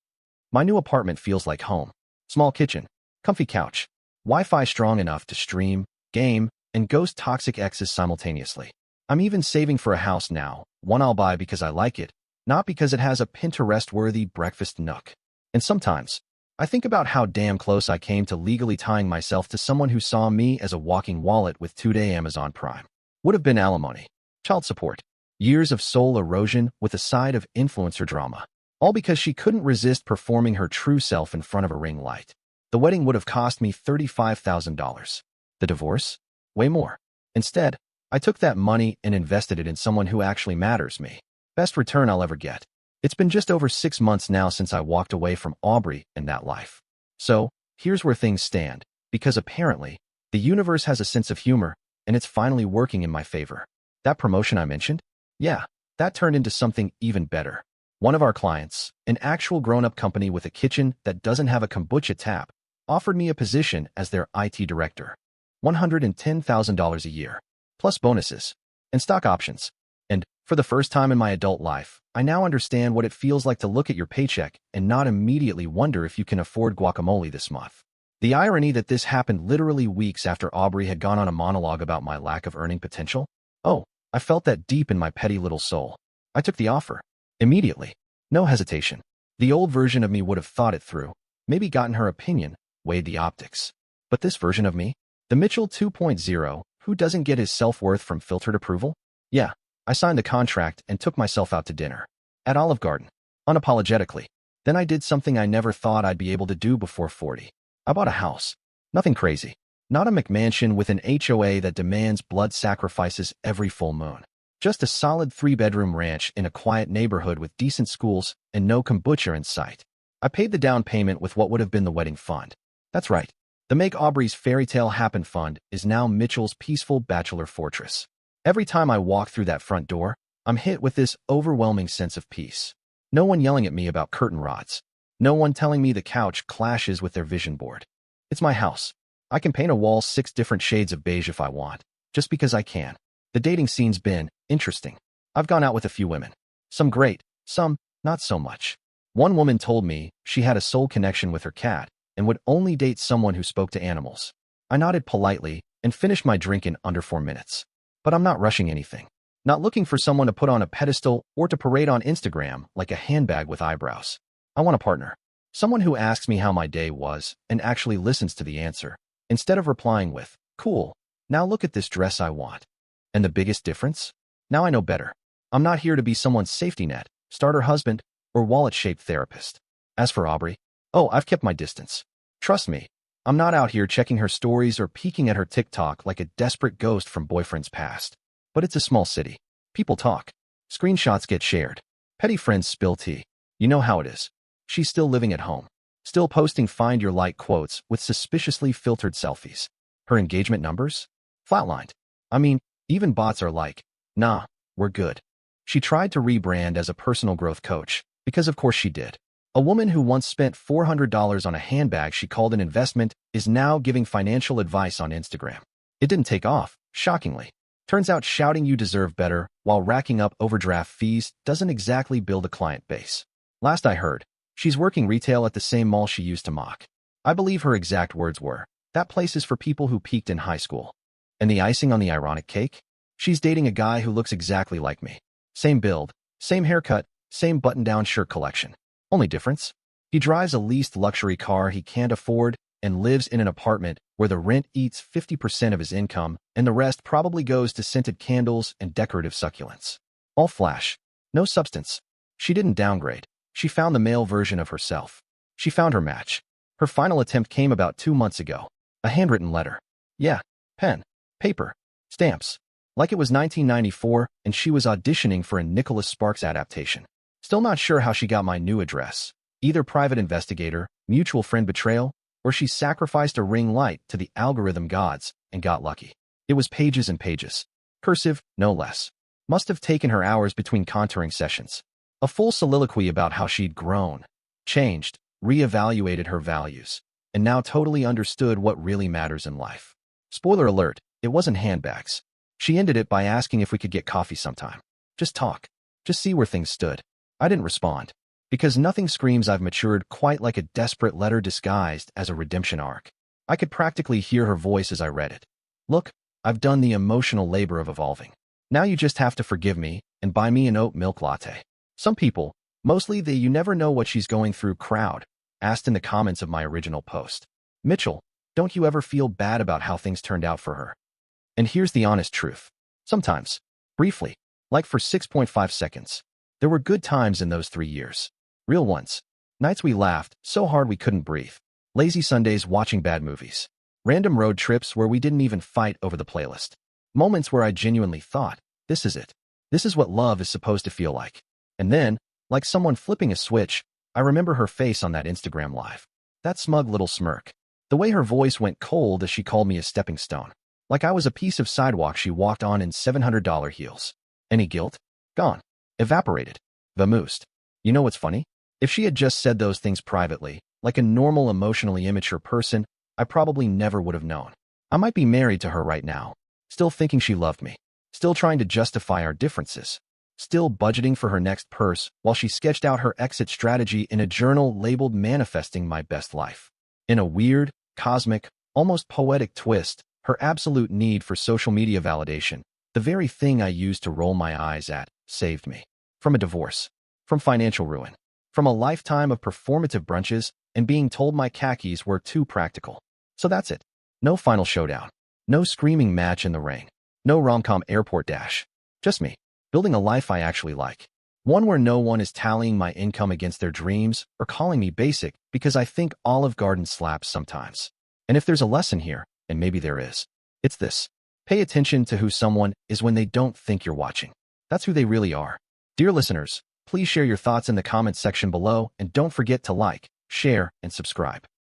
My new apartment feels like home. Small kitchen, comfy couch, Wi-Fi strong enough to stream, game, and ghost toxic exes simultaneously. I'm even saving for a house now, one I'll buy because I like it, not because it has a Pinterest-worthy breakfast nook. And sometimes, I think about how damn close I came to legally tying myself to someone who saw me as a walking wallet with 2-day Amazon Prime. Would have been alimony, child support, years of soul erosion with a side of influencer drama. All because she couldn't resist performing her true self in front of a ring light. The wedding would have cost me $35,000. The divorce? Way more. Instead, I took that money and invested it in someone who actually matters me. Best return I'll ever get. It's been just over 6 months now since I walked away from Aubrey and that life. So, here's where things stand, because apparently, the universe has a sense of humor, and it's finally working in my favor. That promotion I mentioned? Yeah, that turned into something even better. One of our clients, an actual grown-up company with a kitchen that doesn't have a kombucha tap, offered me a position as their IT director. $110,000 a year, plus bonuses, and stock options. And, for the first time in my adult life, I now understand what it feels like to look at your paycheck and not immediately wonder if you can afford guacamole this month. The irony that this happened literally weeks after Aubrey had gone on a monologue about my lack of earning potential? Oh, I felt that deep in my petty little soul. I took the offer. Immediately. No hesitation. The old version of me would have thought it through, maybe gotten her opinion, weighed the optics. But this version of me? The Mitchell 2.0, who doesn't get his self-worth from filtered approval? Yeah, I signed the contract and took myself out to dinner. At Olive Garden. Unapologetically. Then I did something I never thought I'd be able to do before 40. I bought a house. Nothing crazy. Not a McMansion with an HOA that demands blood sacrifices every full moon. Just a solid 3-bedroom ranch in a quiet neighborhood with decent schools and no kombucha in sight. I paid the down payment with what would have been the wedding fund. That's right. The Make Aubrey's Fairy Tale Happen Fund is now Mitchell's peaceful bachelor fortress. Every time I walk through that front door, I'm hit with this overwhelming sense of peace. No one yelling at me about curtain rods. No one telling me the couch clashes with their vision board. It's my house. I can paint a wall 6 different shades of beige if I want, just because I can. The dating scene's been interesting. I've gone out with a few women. Some great, some not so much. One woman told me she had a soul connection with her cat and would only date someone who spoke to animals. I nodded politely and finished my drink in under 4 minutes. But I'm not rushing anything. Not looking for someone to put on a pedestal or to parade on Instagram like a handbag with eyebrows. I want a partner. Someone who asks me how my day was and actually listens to the answer, instead of replying with, "Cool, now look at this dress I want." And the biggest difference? Now I know better. I'm not here to be someone's safety net, starter husband, or wallet-shaped therapist. As for Aubrey, oh, I've kept my distance. Trust me, I'm not out here checking her stories or peeking at her TikTok like a desperate ghost from boyfriend's past. But it's a small city. People talk. Screenshots get shared. Petty friends spill tea. You know how it is. She's still living at home. Still posting find your like quotes with suspiciously filtered selfies. Her engagement numbers? Flatlined. I mean, even bots are like, nah, we're good. She tried to rebrand as a personal growth coach, because of course she did. A woman who once spent $400 on a handbag she called an investment is now giving financial advice on Instagram. It didn't take off, shockingly. Turns out shouting you deserve better while racking up overdraft fees doesn't exactly build a client base. Last I heard, she's working retail at the same mall she used to mock. I believe her exact words were, "That place is for people who peaked in high school." And the icing on the ironic cake? She's dating a guy who looks exactly like me. Same build, same haircut, same button-down shirt collection. Only difference? He drives a leased luxury car he can't afford and lives in an apartment where the rent eats 50% of his income and the rest probably goes to scented candles and decorative succulents. All flash. No substance. She didn't downgrade. She found the male version of herself. She found her match. Her final attempt came about 2 months ago. A handwritten letter. Yeah, pen, paper, stamps. Like it was 1994 and she was auditioning for a Nicholas Sparks adaptation. Still not sure how she got my new address. Either private investigator, mutual friend betrayal, or she sacrificed a ring light to the algorithm gods and got lucky. It was pages and pages. Cursive, no less. Must have taken her hours between contouring sessions. A full soliloquy about how she'd grown, changed, reevaluated her values, and now totally understood what really matters in life. Spoiler alert, it wasn't handbags. She ended it by asking if we could get coffee sometime. Just talk. Just see where things stood. I didn't respond. Because nothing screams I've matured quite like a desperate letter disguised as a redemption arc. I could practically hear her voice as I read it. Look, I've done the emotional labor of evolving. Now you just have to forgive me and buy me an oat milk latte. Some people, mostly the "you never know what she's going through" crowd, asked in the comments of my original post, "Mitchell, don't you ever feel bad about how things turned out for her?" And here's the honest truth. Sometimes, briefly, like for 6.5 seconds, there were good times in those 3 years. Real ones. Nights we laughed so hard we couldn't breathe. Lazy Sundays watching bad movies. Random road trips where we didn't even fight over the playlist. Moments where I genuinely thought, this is it. This is what love is supposed to feel like. And then, like someone flipping a switch, I remember her face on that Instagram live. That smug little smirk. The way her voice went cold as she called me a stepping stone. Like I was a piece of sidewalk she walked on in $700 heels. Any guilt? Gone. Evaporated. Vamoosed. You know what's funny? If she had just said those things privately, like a normal emotionally immature person, I probably never would have known. I might be married to her right now, still thinking she loved me, still trying to justify our differences, still budgeting for her next purse while she sketched out her exit strategy in a journal labeled Manifesting My Best Life. In a weird, cosmic, almost poetic twist, her absolute need for social media validation, the very thing I used to roll my eyes at, saved me. From a divorce, from financial ruin, from a lifetime of performative brunches and being told my khakis were too practical. So that's it. No final showdown. No screaming match in the ring. No rom-com airport dash. Just me, building a life I actually like. One where no one is tallying my income against their dreams or calling me basic because I think Olive Garden slaps sometimes. And if there's a lesson here, and maybe there is, it's this. Pay attention to who someone is when they don't think you're watching. That's who they really are. Dear listeners, please share your thoughts in the comments section below and don't forget to like, share, and subscribe.